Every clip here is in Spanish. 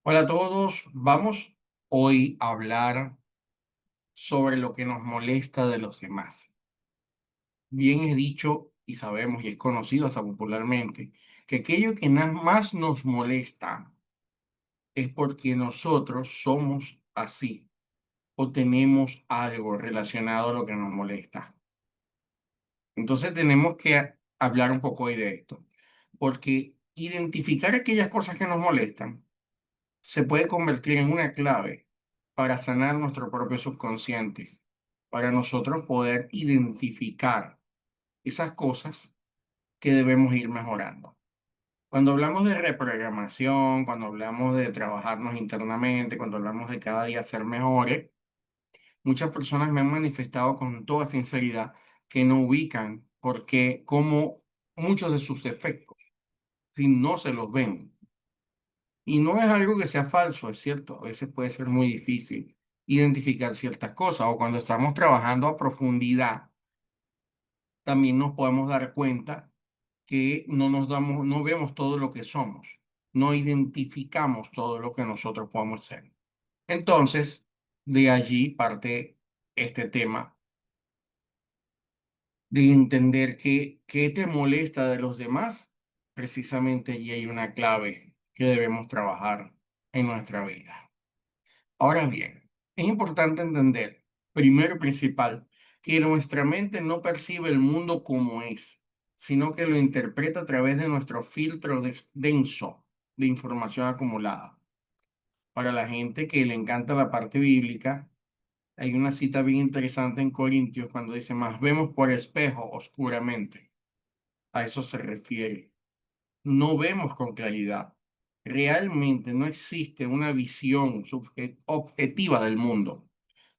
Hola a todos, vamos hoy a hablar sobre lo que nos molesta de los demás. Bien es dicho y sabemos y es conocido hasta popularmente que aquello que más nos molesta es porque nosotros somos así o tenemos algo relacionado a lo que nos molesta. Entonces tenemos que hablar un poco hoy de esto, porque identificar aquellas cosas que nos molestan se puede convertir en una clave para sanar nuestro propio subconsciente, para nosotros poder identificar esas cosas que debemos ir mejorando. Cuando hablamos de reprogramación, cuando hablamos de trabajarnos internamente, cuando hablamos de cada día ser mejores, muchas personas me han manifestado con toda sinceridad que no ubican porque como muchos de sus defectos, si no se los ven. Y no es algo que sea falso, es cierto, a veces puede ser muy difícil identificar ciertas cosas o cuando estamos trabajando a profundidad, también nos podemos dar cuenta que no vemos todo lo que somos, no identificamos todo lo que nosotros podemos ser. Entonces, de allí parte este tema de entender que qué te molesta de los demás, precisamente allí hay una clave que debemos trabajar en nuestra vida. Ahora bien, es importante entender, primero y principal, que nuestra mente no percibe el mundo como es, sino que lo interpreta a través de nuestro filtro denso de información acumulada. Para la gente que le encanta la parte bíblica, hay una cita bien interesante en Corintios cuando dice, más vemos por espejo oscuramente. A eso se refiere. No vemos con claridad. Realmente no existe una visión objetiva del mundo.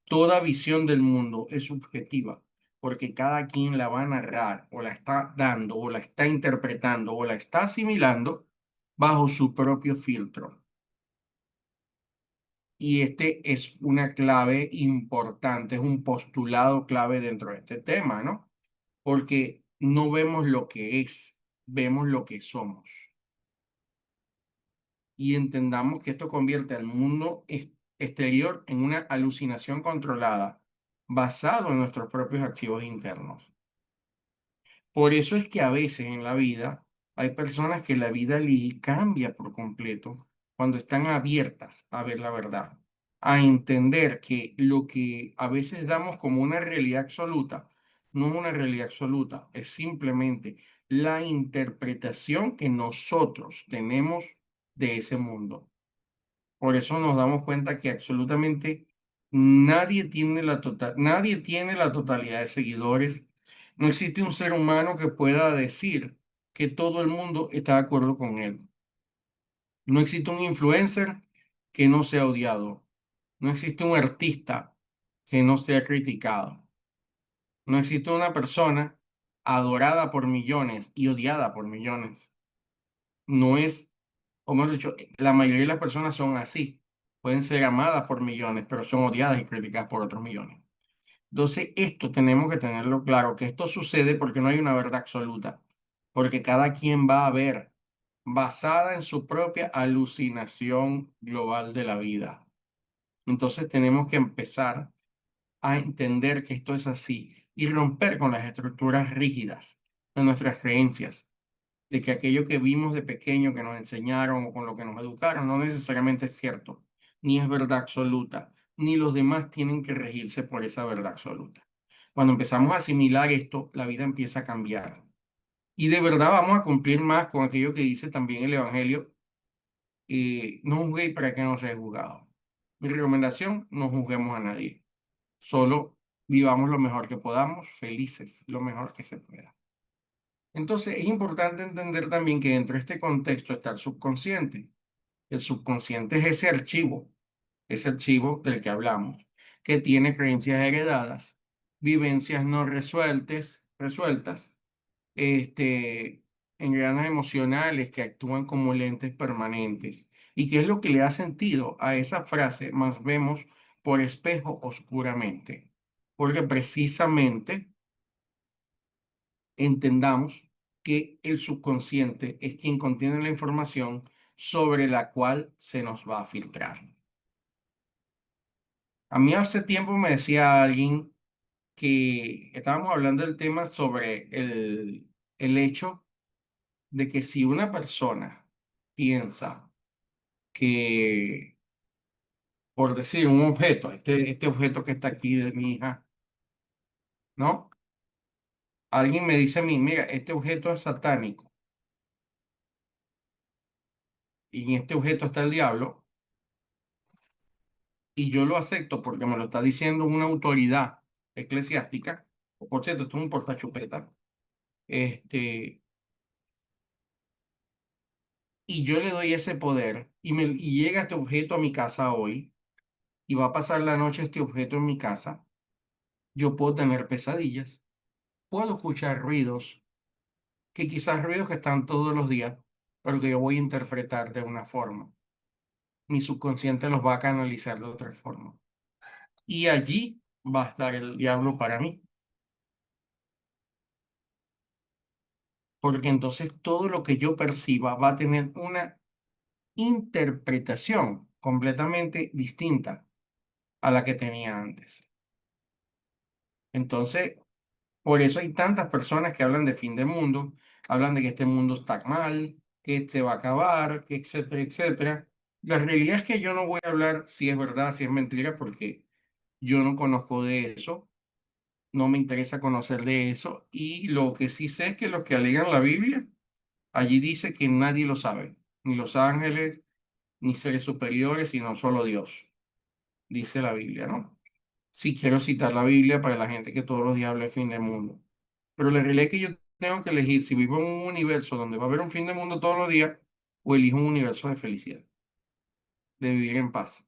Toda visión del mundo es subjetiva, porque cada quien la va a narrar o la está dando o la está interpretando o la está asimilando bajo su propio filtro. Y este es una clave importante, es un postulado clave dentro de este tema, ¿no? Porque no vemos lo que es, vemos lo que somos. Y entendamos que esto convierte al mundo exterior en una alucinación controlada, basado en nuestros propios archivos internos. Por eso es que a veces en la vida hay personas que la vida les cambia por completo cuando están abiertas a ver la verdad, a entender que lo que a veces damos como una realidad absoluta no es una realidad absoluta, es simplemente la interpretación que nosotros tenemos de ese mundo. Por eso nos damos cuenta que absolutamente nadie tiene la totalidad de seguidores. No existe un ser humano que pueda decir que todo el mundo está de acuerdo con él. No existe un influencer que no sea odiado. No existe un artista que no sea criticado. No existe una persona adorada por millones y odiada por millones. No es, como hemos dicho, la mayoría de las personas son así. Pueden ser amadas por millones, pero son odiadas y criticadas por otros millones. Entonces, esto tenemos que tenerlo claro, que esto sucede porque no hay una verdad absoluta, porque cada quien va a ver basada en su propia alucinación global de la vida. Entonces, tenemos que empezar a entender que esto es así y romper con las estructuras rígidas de nuestras creencias de que aquello que vimos de pequeño, que nos enseñaron o con lo que nos educaron, no necesariamente es cierto, ni es verdad absoluta, ni los demás tienen que regirse por esa verdad absoluta. Cuando empezamos a asimilar esto, la vida empieza a cambiar. Y de verdad vamos a cumplir más con aquello que dice también el Evangelio, no juzguéis para que no seáis juzgados. Mi recomendación, no juzguemos a nadie, solo vivamos lo mejor que podamos, felices, lo mejor que se pueda. Entonces, es importante entender también que dentro de este contexto está el subconsciente. El subconsciente es ese archivo del que hablamos, que tiene creencias heredadas, vivencias no resueltas, este, engranas emocionales que actúan como lentes permanentes. ¿Y qué es lo que le da sentido a esa frase? Más vemos por espejo oscuramente. Porque precisamente entendamos que el subconsciente es quien contiene la información sobre la cual se nos va a filtrar. A mí hace tiempo me decía alguien que estábamos hablando del tema sobre el hecho de que si una persona piensa que, por decir un objeto, este objeto que está aquí de mi hija, ¿no? Alguien me dice a mí, mira, este objeto es satánico y en este objeto está el diablo, y yo lo acepto porque me lo está diciendo una autoridad eclesiástica. Por cierto, esto es un portachupeta. Este, y yo le doy ese poder y llega este objeto a mi casa hoy y va a pasar la noche este objeto en mi casa. Yo puedo tener pesadillas, puedo escuchar ruidos, que quizás ruidos que están todos los días, pero que yo voy a interpretar de una forma. Mi subconsciente los va a canalizar de otra forma. Y allí va a estar el diablo para mí, porque entonces todo lo que yo perciba va a tener una interpretación completamente distinta a la que tenía antes. Entonces, por eso hay tantas personas que hablan de fin de mundo, hablan de que este mundo está mal, que este va a acabar, que etcétera, etcétera. La realidad es que yo no voy a hablar si es verdad, si es mentira, porque yo no conozco de eso, no me interesa conocer de eso, y lo que sí sé es que los que alegan la Biblia, allí dice que nadie lo sabe, ni los ángeles, ni seres superiores, sino solo Dios, dice la Biblia, ¿no? Sí quiero citar la Biblia para la gente que todos los días habla de fin del mundo. Pero la realidad es que yo tengo que elegir si vivo en un universo donde va a haber un fin del mundo todos los días o elijo un universo de felicidad, de vivir en paz.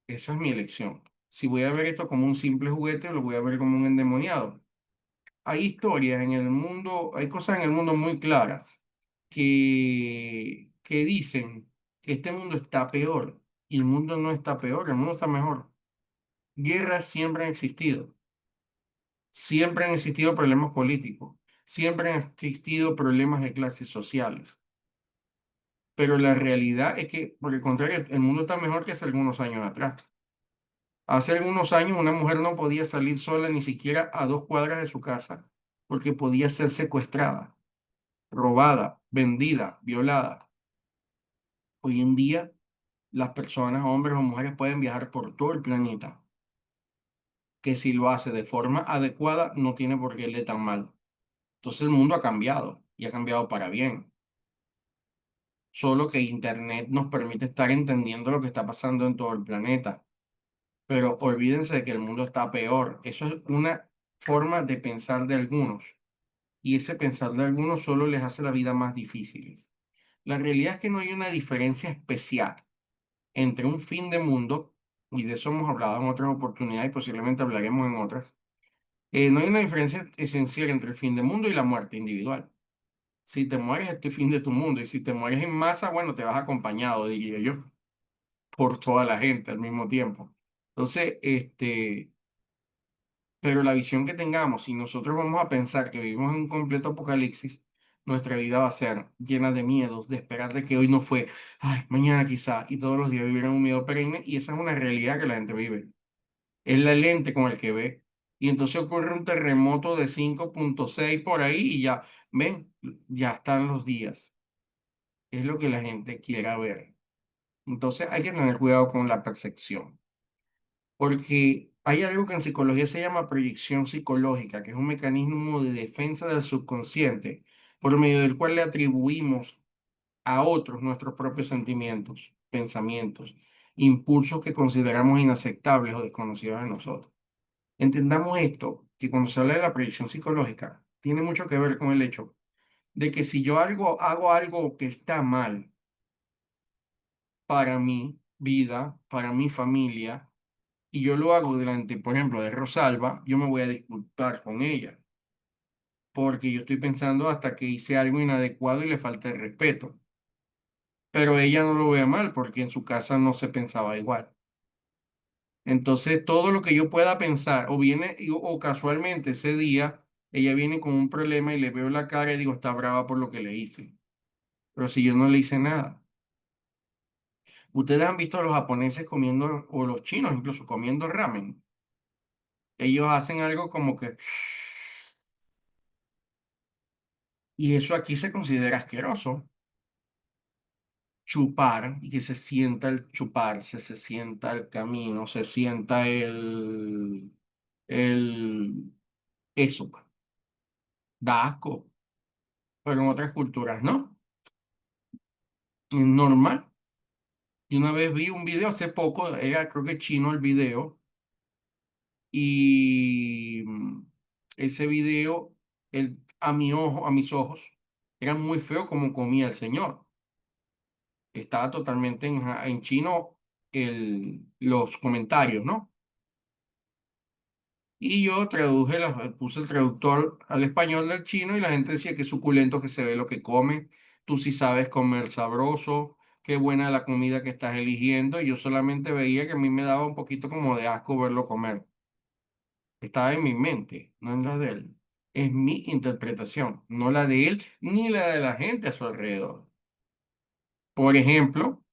Esa es mi elección. Si voy a ver esto como un simple juguete o lo voy a ver como un endemoniado. Hay historias en el mundo, hay cosas en el mundo muy claras que dicen que este mundo está peor y el mundo no está peor, el mundo está mejor. Guerras siempre han existido. Siempre han existido problemas políticos, siempre han existido problemas de clases sociales, pero la realidad es que, por el contrario, el mundo está mejor que hace algunos años atrás. Hace algunos años una mujer no podía salir sola ni siquiera a 2 cuadras de su casa, porque podía ser secuestrada, robada, vendida, violada. Hoy en día, las personas, hombres o mujeres, pueden viajar por todo el planeta, que si lo hace de forma adecuada, no tiene por qué irle tan mal. Entonces el mundo ha cambiado y ha cambiado para bien. Solo que Internet nos permite estar entendiendo lo que está pasando en todo el planeta. Pero olvídense de que el mundo está peor. Eso es una forma de pensar de algunos. Y ese pensar de algunos solo les hace la vida más difícil. La realidad es que no hay una diferencia especial entre un fin de mundo, y de eso hemos hablado en otras oportunidades y posiblemente hablaremos en otras. No hay una diferencia esencial entre el fin de mundo y la muerte individual. Si te mueres, este fin de tu mundo. Y si te mueres en masa, bueno, te vas acompañado, diría yo, por toda la gente al mismo tiempo. Entonces, pero la visión que tengamos, si nosotros vamos a pensar que vivimos en un completo apocalipsis, nuestra vida va a ser llena de miedos, de esperar de que hoy no fue, ay, mañana quizá, y todos los días vivir en un miedo perenne, y esa es una realidad que la gente vive. Es la lente con el que ve. Y entonces ocurre un terremoto de 5,6 por ahí y ya, ven, ya están los días. Es lo que la gente quiera ver. Entonces hay que tener cuidado con la percepción, porque hay algo que en psicología se llama proyección psicológica, que es un mecanismo de defensa del subconsciente, por medio del cual le atribuimos a otros nuestros propios sentimientos, pensamientos, impulsos que consideramos inaceptables o desconocidos de nosotros. Entendamos esto, que cuando se habla de la proyección psicológica, tiene mucho que ver con el hecho de que si yo hago algo que está mal, para mi vida, para mi familia, y yo lo hago delante, por ejemplo, de Rosalba, yo me voy a disculpar con ella, porque yo estoy pensando hasta que hice algo inadecuado y le falta el respeto. Pero ella no lo vea mal, porque en su casa no se pensaba igual. Entonces, todo lo que yo pueda pensar, o viene, o casualmente ese día, ella viene con un problema y le veo la cara y digo, está brava por lo que le hice. pero si yo no le hice nada. Ustedes han visto a los japoneses comiendo, o los chinos incluso comiendo ramen. Ellos hacen algo como que... Y eso aquí se considera asqueroso. Chupar y que se sienta el chuparse, se sienta el camino, se sienta el, eso, pues, da asco, pero en otras culturas no, es normal. Y una vez vi un video hace poco, era creo que chino el video, y ese video, a mi ojo, a mis ojos, era muy feo como comía el señor. Estaba totalmente en chino los comentarios, ¿no? Y yo traduje, puse el traductor al español del chino y la gente decía que es suculento, que se ve lo que come, tú sí sabes comer sabroso, qué buena la comida que estás eligiendo. Y yo solamente veía que a mí me daba un poquito como de asco verlo comer. Estaba en mi mente, no en la de él. Es mi interpretación, no la de él ni la de la gente a su alrededor. Por ejemplo,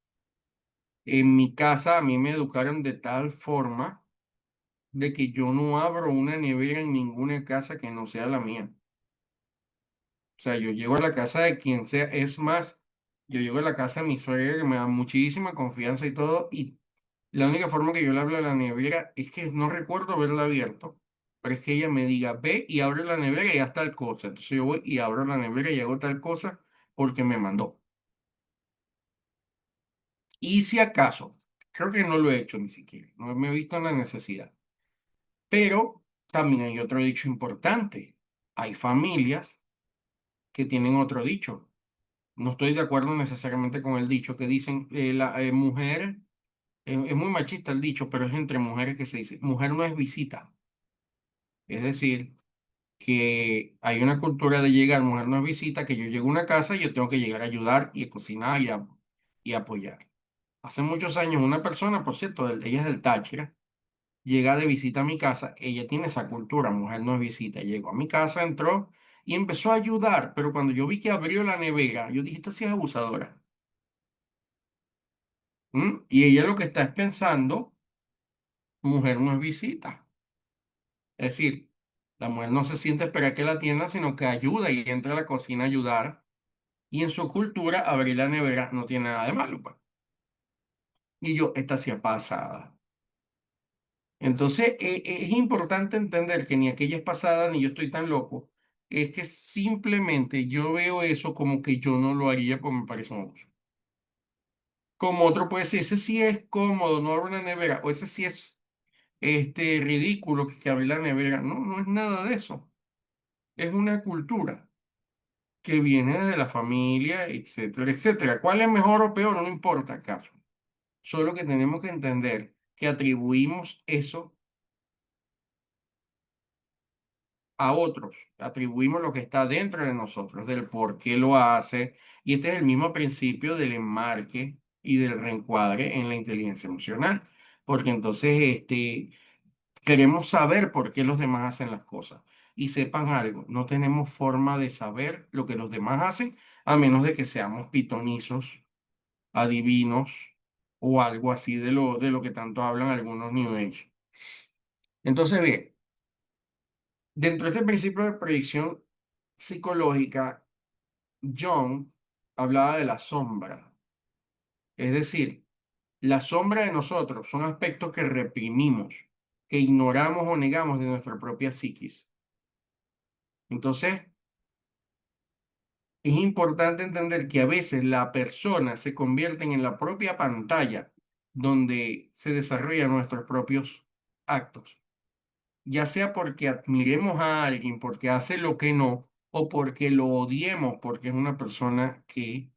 en mi casa a mí me educaron de tal forma de que yo no abro una nevera en ninguna casa que no sea la mía. O sea, yo llego a la casa de quien sea, es más, yo llego a la casa de mi suegra que me da muchísima confianza y todo, y la única forma que yo le hablo a la nevera es que no recuerdo haberla abierto, pero es que ella me diga, ve y abre la nevera y haz tal cosa. Entonces yo voy y abro la nevera y hago tal cosa porque me mandó. Y si acaso, creo que no lo he hecho ni siquiera, no me he visto en la necesidad. Pero también hay otro dicho importante. Hay familias que tienen otro dicho. No estoy de acuerdo necesariamente con el dicho que dicen la mujer, es muy machista el dicho, pero es entre mujeres que se dice, mujer no es visita. Es decir, que hay una cultura de llegar, mujer no es visita, que yo llego a una casa y yo tengo que llegar a ayudar y a cocinar y apoyar. Hace muchos años una persona, por cierto, ella es del Táchira, llega de visita a mi casa, ella tiene esa cultura, mujer no es visita, llegó a mi casa, entró y empezó a ayudar, pero cuando yo vi que abrió la nevera, yo dije, esta sí es abusadora. Y ella lo que está es pensando, mujer no es visita. Es decir, la mujer no se siente a esperar que la atiendan, sino que ayuda y entra a la cocina a ayudar. Y en su cultura, abrir la nevera no tiene nada de malo, pues. Y yo, esta sí es pasada. Entonces, es importante entender que ni aquella es pasada ni yo estoy tan loco. Es que simplemente yo veo eso como que yo no lo haría porque me parece un abuso. Como otro puede decir, ese sí es cómodo, no abre una nevera, o ese sí es ridículo que abre la nevera. No, no es nada de eso. Es una cultura que viene de la familia, etcétera, etcétera. ¿Cuál es mejor o peor? No importa acaso. Solo que tenemos que entender que atribuimos eso a otros, atribuimos lo que está dentro de nosotros, del por qué lo hace, y este es el mismo principio del enmarque y del reencuadre en la inteligencia emocional, porque entonces queremos saber por qué los demás hacen las cosas. Y sepan algo, no tenemos forma de saber lo que los demás hacen a menos de que seamos pitonizos, adivinos o algo así de lo que tanto hablan algunos New Age. Entonces, bien, dentro de este principio de predicción psicológica, Jung hablaba de la sombra. Es decir, la sombra de nosotros son aspectos que reprimimos, que ignoramos o negamos de nuestra propia psiquis. Entonces, es importante entender que a veces la persona se convierte en la propia pantalla donde se desarrollan nuestros propios actos, ya sea porque admiremos a alguien porque hace lo que no, o porque lo odiemos porque es una persona que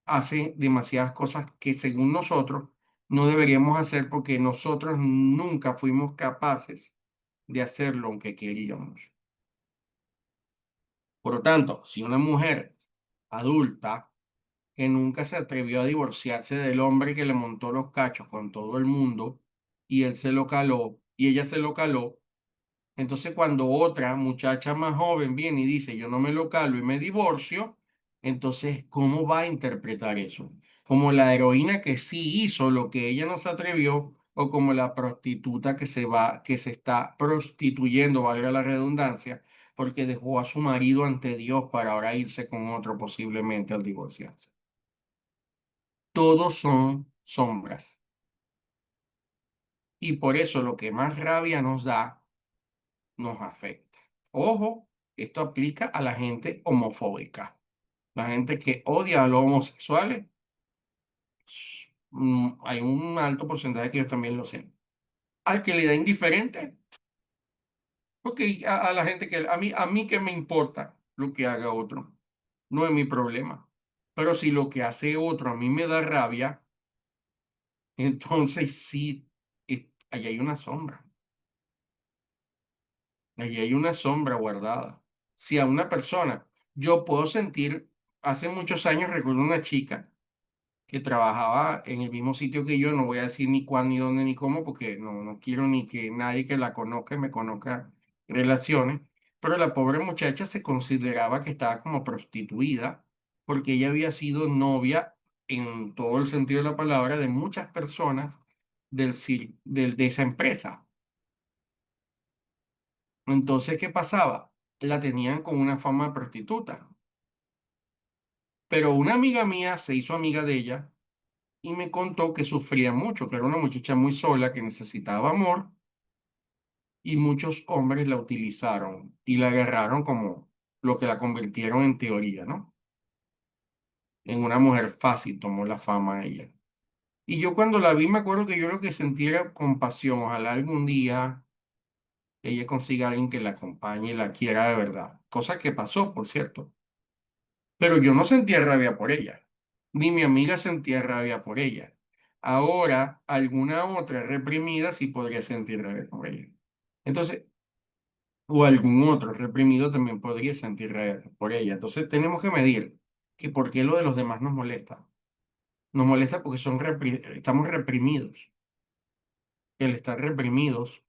hace demasiadas cosas que según nosotros no deberíamos hacer porque nosotros nunca fuimos capaces de hacerlo aunque queríamos. Por lo tanto, si una mujer adulta que nunca se atrevió a divorciarse del hombre que le montó los cachos con todo el mundo y él se lo caló y ella se lo caló, entonces cuando otra muchacha más joven viene y dice yo no me lo calo y me divorcio, Entonces, ¿cómo va a interpretar eso? ¿Como la heroína que sí hizo lo que ella no se atrevió, o como la prostituta que se está prostituyendo, valga la redundancia, porque dejó a su marido ante Dios para ahora irse con otro posiblemente al divorciarse? Todos son sombras. Y por eso lo que más rabia nos da, nos afecta. Ojo, esto aplica a la gente homofóbica, la gente que odia a los homosexuales. Hay un alto porcentaje que ellos también lo sean. Al que le da indiferente, ok, a la gente que a mí que me importa lo que haga otro, no es mi problema. Pero si lo que hace otro a mí me da rabia, entonces sí, ahí hay una sombra, ahí hay una sombra guardada. Si a una persona, yo puedo sentir, hace muchos años recuerdo una chica que trabajaba en el mismo sitio que yo, no voy a decir ni cuándo, ni dónde, ni cómo, porque no quiero ni que nadie que la conozca me conozca relaciones, pero la pobre muchacha se consideraba que estaba como prostituida, porque ella había sido novia, en todo el sentido de la palabra, de muchas personas de esa empresa. Entonces, ¿qué pasaba? La tenían con una fama de prostituta, pero una amiga mía se hizo amiga de ella y me contó que sufría mucho, que era una muchacha muy sola, que necesitaba amor, y muchos hombres la utilizaron y la agarraron como lo que la convirtieron en teoría, ¿no? En una mujer fácil tomó la fama ella. Y yo cuando la vi me acuerdo que yo lo que sentía era compasión. Ojalá algún día ella consiga a alguien que la acompañe y la quiera de verdad. Cosa que pasó, por cierto. Pero yo no sentía rabia por ella, ni mi amiga sentía rabia por ella. Ahora, alguna otra reprimida sí podría sentir rabia por ella. Entonces, o algún otro reprimido también podría sentir rabia por ella. Entonces, tenemos que medir que por qué lo de los demás nos molesta. Nos molesta porque estamos reprimidos. El estar reprimidos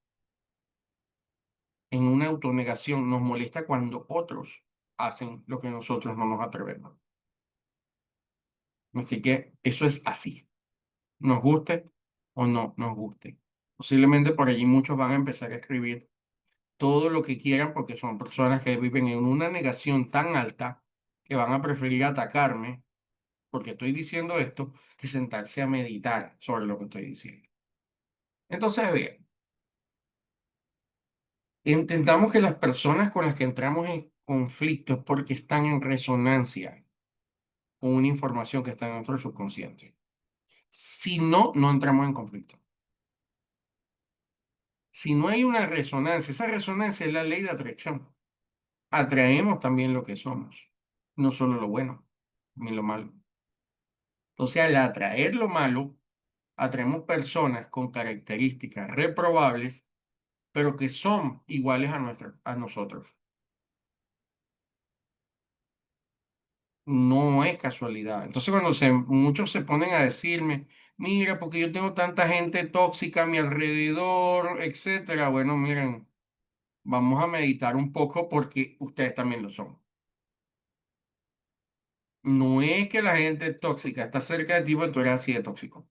en una autonegación nos molesta cuando otros hacen lo que nosotros no nos atrevemos. Así que eso es así. Nos guste o no nos guste. Posiblemente por allí muchos van a empezar a escribir todo lo que quieran porque son personas que viven en una negación tan alta que van a preferir atacarme porque estoy diciendo esto que sentarse a meditar sobre lo que estoy diciendo. Entonces, vean, intentamos que las personas con las que entramos en conflicto es porque están en resonancia con una información que está en nuestro subconsciente. Si no, no entramos en conflicto. Si no hay una resonancia, esa resonancia es la ley de atracción. Atraemos también lo que somos, no solo lo bueno ni lo malo. Entonces, al atraer lo malo, atraemos personas con características reprobables, pero que son iguales a nosotros. No es casualidad. Entonces, cuando muchos se ponen a decirme, mira, porque yo tengo tanta gente tóxica a mi alrededor, etcétera, bueno, miren, vamos a meditar un poco porque ustedes también lo son. No es que la gente tóxica está cerca de ti, pero tú eres así de tóxico.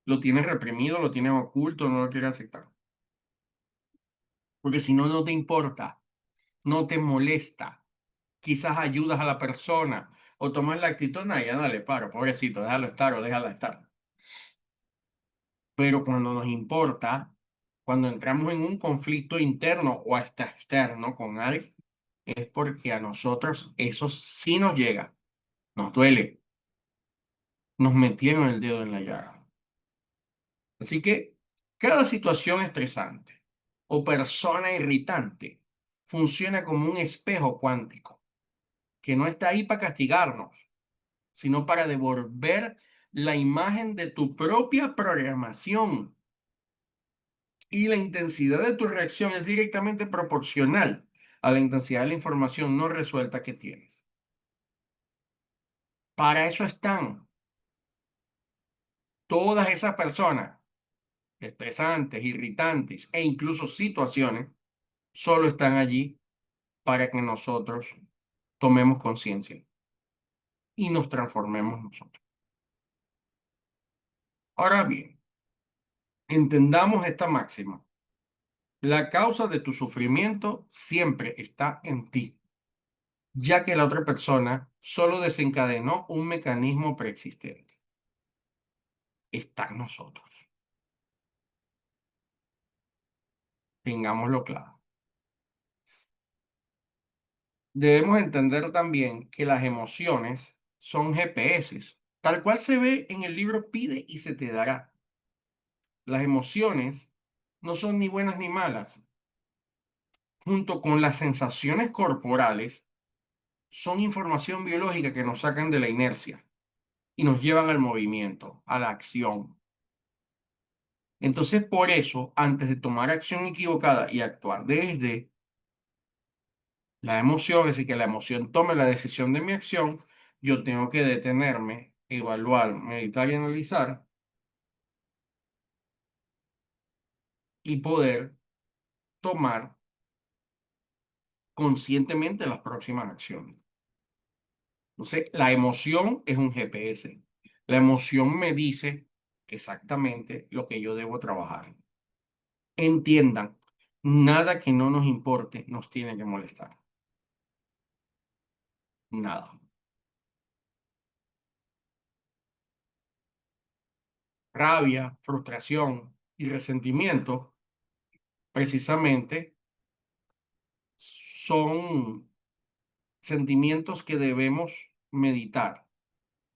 Lo tienes reprimido, lo tienes oculto, no lo quieres aceptar. Porque si no, no te importa, no te molesta. Quizás ayudas a la persona o tomas la actitud, no, ya dale paro, pobrecito, déjalo estar o déjala estar. Pero cuando nos importa, cuando entramos en un conflicto interno o hasta externo con alguien, es porque a nosotros eso sí nos llega, nos duele, nos metieron el dedo en la llaga. Así que cada situación estresante o persona irritante funciona como un espejo cuántico que no está ahí para castigarnos, sino para devolver la imagen de tu propia programación. Y la intensidad de tu reacción es directamente proporcional a la intensidad de la información no resuelta que tienes. Para eso están todas esas personas estresantes, irritantes e incluso situaciones, solo están allí para que nosotros tomemos conciencia. y nos transformemos nosotros. Ahora bien, entendamos esta máxima. La causa de tu sufrimiento siempre está en ti, ya que la otra persona solo desencadenó un mecanismo preexistente. Está en nosotros. Tengámoslo claro. Debemos entender también que las emociones son GPS, tal cual se ve en el libro Pide y se te dará. Las emociones no son ni buenas ni malas. Junto con las sensaciones corporales, son información biológica que nos sacan de la inercia y nos llevan al movimiento, a la acción. Entonces, por eso, antes de tomar acción equivocada y actuar desde la emoción, es decir, que la emoción tome la decisión de mi acción, yo tengo que detenerme, evaluar, meditar y analizar y poder tomar conscientemente las próximas acciones. Entonces, la emoción es un GPS. La emoción me dice exactamente lo que yo debo trabajar. Entiendan, nada que no nos importe nos tiene que molestar. Nada. Rabia, frustración y resentimiento precisamente son sentimientos que debemos meditar,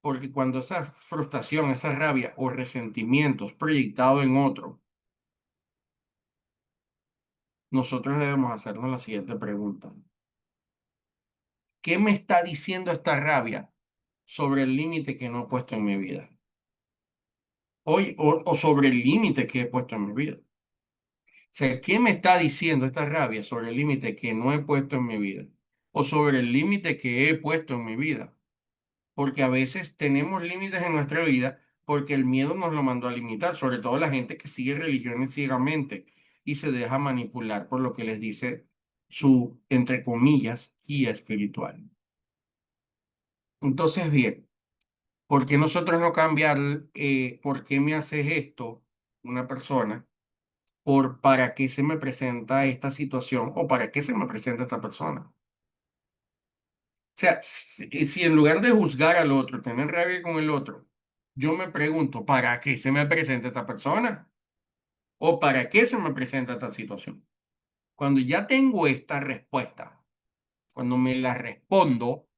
porque cuando esa frustración, esa rabia o resentimientos proyectado en otro, nosotros debemos hacernos la siguiente pregunta. ¿Qué me está diciendo esta rabia sobre el límite que no he puesto en mi vida? Hoy, o sobre el límite que he puesto en mi vida. O sea, ¿qué me está diciendo esta rabia sobre el límite que no he puesto en mi vida? O sobre el límite que he puesto en mi vida. Porque a veces tenemos límites en nuestra vida porque el miedo nos lo mandó a limitar, sobre todo la gente que sigue religiones ciegamente y se deja manipular por lo que les dice su, entre comillas, guía espiritual. Entonces, bien, ¿por qué nosotros no cambiar, por qué me haces esto una persona? Por para qué se me presenta esta situación o para qué se me presenta esta persona. O sea, si en lugar de juzgar al otro, tener rabia con el otro, yo me pregunto, ¿para qué se me presenta esta persona? ¿O para qué se me presenta esta situación? Cuando ya tengo esta respuesta, cuando me la respondo,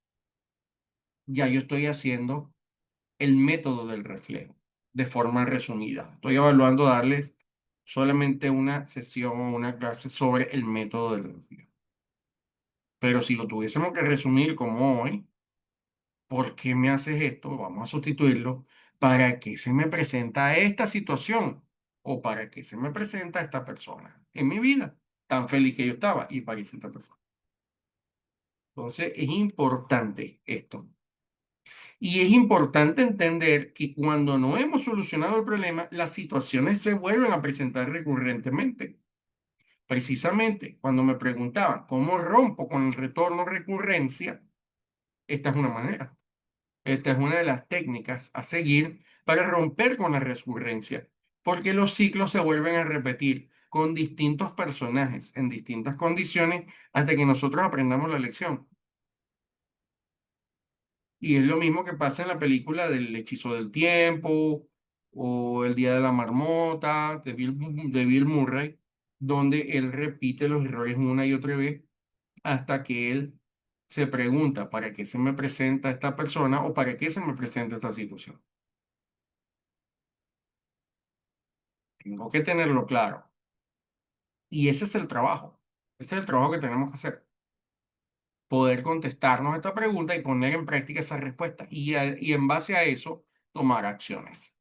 ya yo estoy haciendo el método del reflejo de forma resumida. Estoy evaluando darles solamente una sesión o una clase sobre el método del reflejo. Pero si lo tuviésemos que resumir como hoy, ¿por qué me haces esto? Vamos a sustituirlo. ¿Para qué se me presenta esta situación? ¿O para qué se me presenta esta persona en mi vida? Tan feliz que yo estaba y parece esta persona. Entonces es importante esto. Y es importante entender que cuando no hemos solucionado el problema, las situaciones se vuelven a presentar recurrentemente. Precisamente cuando me preguntaban cómo rompo con el retorno recurrencia, esta es una manera. Esta es una de las técnicas a seguir para romper con la recurrencia, porque los ciclos se vuelven a repetir con distintos personajes en distintas condiciones hasta que nosotros aprendamos la lección. Y es lo mismo que pasa en la película del Hechizo del Tiempo o El Día de la Marmota de Bill Murray, donde él repite los errores una y otra vez hasta que él se pregunta, ¿para qué se me presenta esta persona o para qué se me presenta esta situación? Tengo que tenerlo claro. Y ese es el trabajo. Ese es el trabajo que tenemos que hacer. Poder contestarnos esta pregunta y poner en práctica esa respuesta. Y en base a eso, tomar acciones.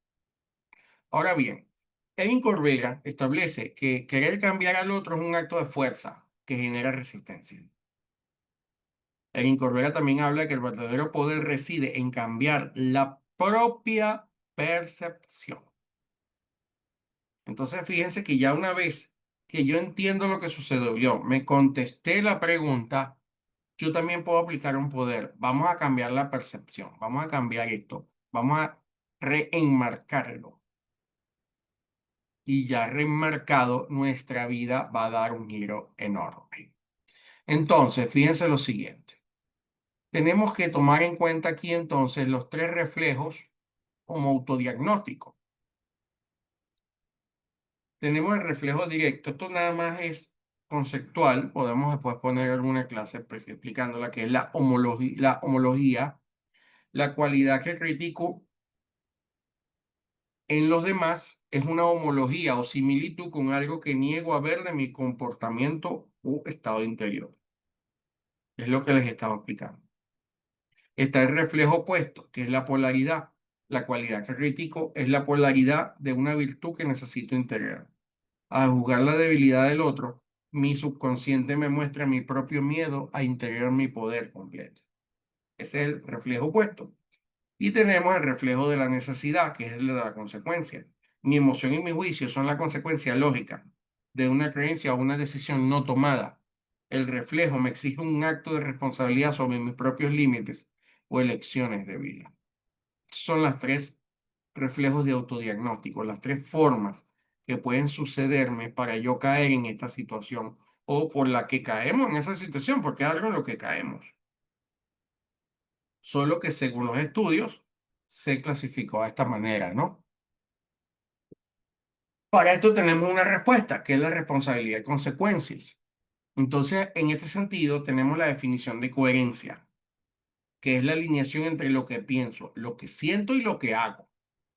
Ahora bien, Erin Corbera establece que querer cambiar al otro es un acto de fuerza que genera resistencia. Erin Corbera también habla de que el verdadero poder reside en cambiar la propia percepción. Entonces, fíjense que ya una vez que yo entiendo lo que sucedió, yo me contesté la pregunta, yo también puedo aplicar un poder. Vamos a cambiar la percepción, vamos a cambiar esto, vamos a reenmarcarlo. Y ya reenmarcado, nuestra vida va a dar un giro enorme. Entonces, fíjense lo siguiente. Tenemos que tomar en cuenta aquí entonces los tres reflejos como autodiagnóstico. Tenemos el reflejo directo. Esto nada más es conceptual. Podemos después poner alguna clase explicándola, que es la homología, la cualidad que critico en los demás es una homología o similitud con algo que niego a ver de mi comportamiento u estado interior. Es lo que les estaba explicando. Está el reflejo opuesto, que es la polaridad. La cualidad que critico es la polaridad de una virtud que necesito integrar. Al juzgar la debilidad del otro, mi subconsciente me muestra mi propio miedo a integrar mi poder completo. Ese es el reflejo opuesto. Y tenemos el reflejo de la necesidad, que es el de la consecuencia. Mi emoción y mi juicio son la consecuencia lógica de una creencia o una decisión no tomada. El reflejo me exige un acto de responsabilidad sobre mis propios límites o elecciones de vida. Son las tres reflejos de autodiagnóstico, las tres formas que pueden sucederme para yo caer en esta situación o por la que caemos en esa situación, porque es algo en lo que caemos. Solo que según los estudios se clasificó de esta manera, ¿no? Para esto tenemos una respuesta, que es la responsabilidad y consecuencias. Entonces, en este sentido, tenemos la definición de coherencia, que es la alineación entre lo que pienso, lo que siento y lo que hago.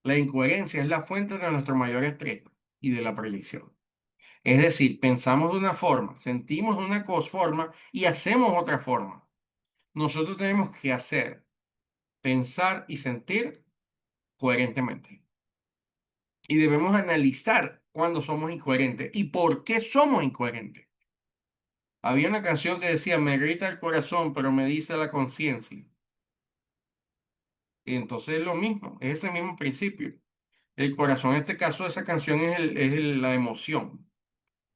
La incoherencia es la fuente de nuestro mayor estrés y de la proyección. Es decir, pensamos de una forma, sentimos de una forma y hacemos otra forma. Nosotros tenemos que hacer, pensar y sentir coherentemente. Y debemos analizar cuándo somos incoherentes y por qué somos incoherentes. Había una canción que decía, me grita el corazón, pero me dice la conciencia. Y entonces es lo mismo, es ese mismo principio. El corazón, en este caso, esa canción la emoción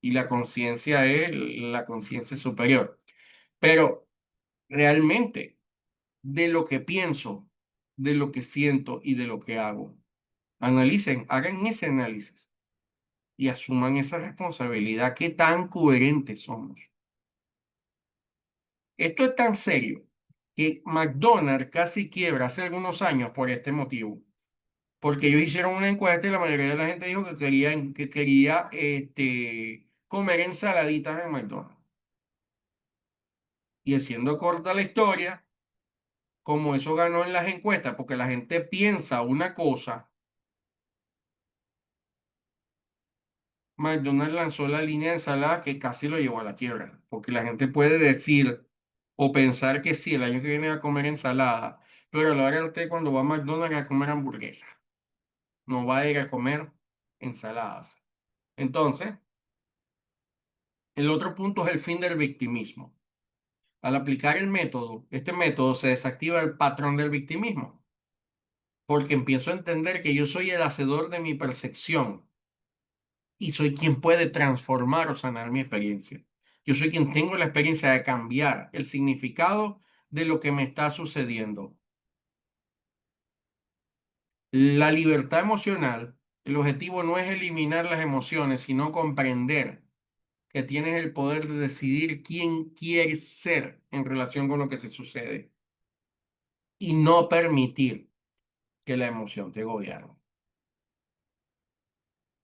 y la conciencia es la conciencia superior. Pero realmente, de lo que pienso, de lo que siento y de lo que hago, analicen, hagan ese análisis y asuman esa responsabilidad. ¿Qué tan coherentes somos? Esto es tan serio que McDonald's casi quiebra hace algunos años por este motivo, porque ellos hicieron una encuesta y la mayoría de la gente dijo que quería comer ensaladitas en McDonald's. Y haciendo corta la historia, como eso ganó en las encuestas, porque la gente piensa una cosa, McDonald's lanzó la línea de ensaladas que casi lo llevó a la quiebra, porque la gente puede decir o pensar que sí, el año que viene va a comer ensalada, pero a la hora de usted cuando va a McDonald's a comer hamburguesa, no va a ir a comer ensaladas. Entonces, el otro punto es el fin del victimismo. Al aplicar este método se desactiva el patrón del victimismo, porque empiezo a entender que yo soy el hacedor de mi percepción y soy quien puede transformar o sanar mi experiencia. Yo soy quien tengo la experiencia de cambiar el significado de lo que me está sucediendo. La libertad emocional, el objetivo no es eliminar las emociones, sino comprender que tienes el poder de decidir quién quieres ser en relación con lo que te sucede y no permitir que la emoción te gobierne.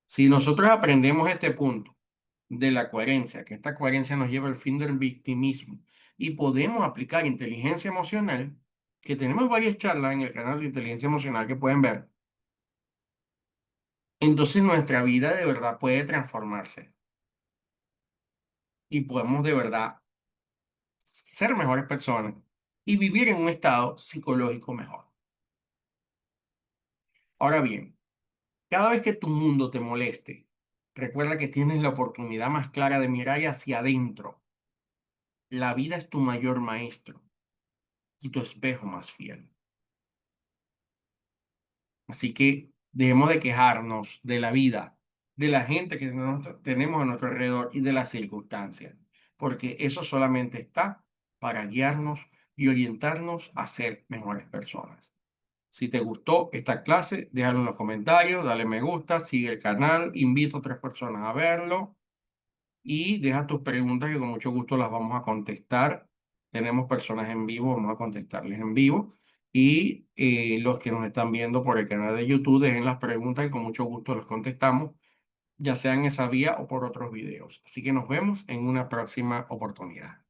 Si nosotros aprendemos este punto de la coherencia, que esta coherencia nos lleva al fin del victimismo y podemos aplicar inteligencia emocional, que tenemos varias charlas en el canal de inteligencia emocional que pueden ver, entonces nuestra vida de verdad puede transformarse y podemos de verdad ser mejores personas y vivir en un estado psicológico mejor. Ahora bien, cada vez que tu mundo te moleste, recuerda que tienes la oportunidad más clara de mirar hacia adentro. La vida es tu mayor maestro y tu espejo más fiel. Así que debemos de quejarnos de la vida, de la gente que tenemos a nuestro alrededor y de las circunstancias, porque eso solamente está para guiarnos y orientarnos a ser mejores personas. Si te gustó esta clase, déjalo en los comentarios, dale me gusta, sigue el canal, invito a otras personas a verlo y deja tus preguntas que con mucho gusto las vamos a contestar. Tenemos personas en vivo, vamos a contestarles en vivo. Y los que nos están viendo por el canal de YouTube, dejen las preguntas y con mucho gusto las contestamos, ya sea en esa vía o por otros videos. Así que nos vemos en una próxima oportunidad.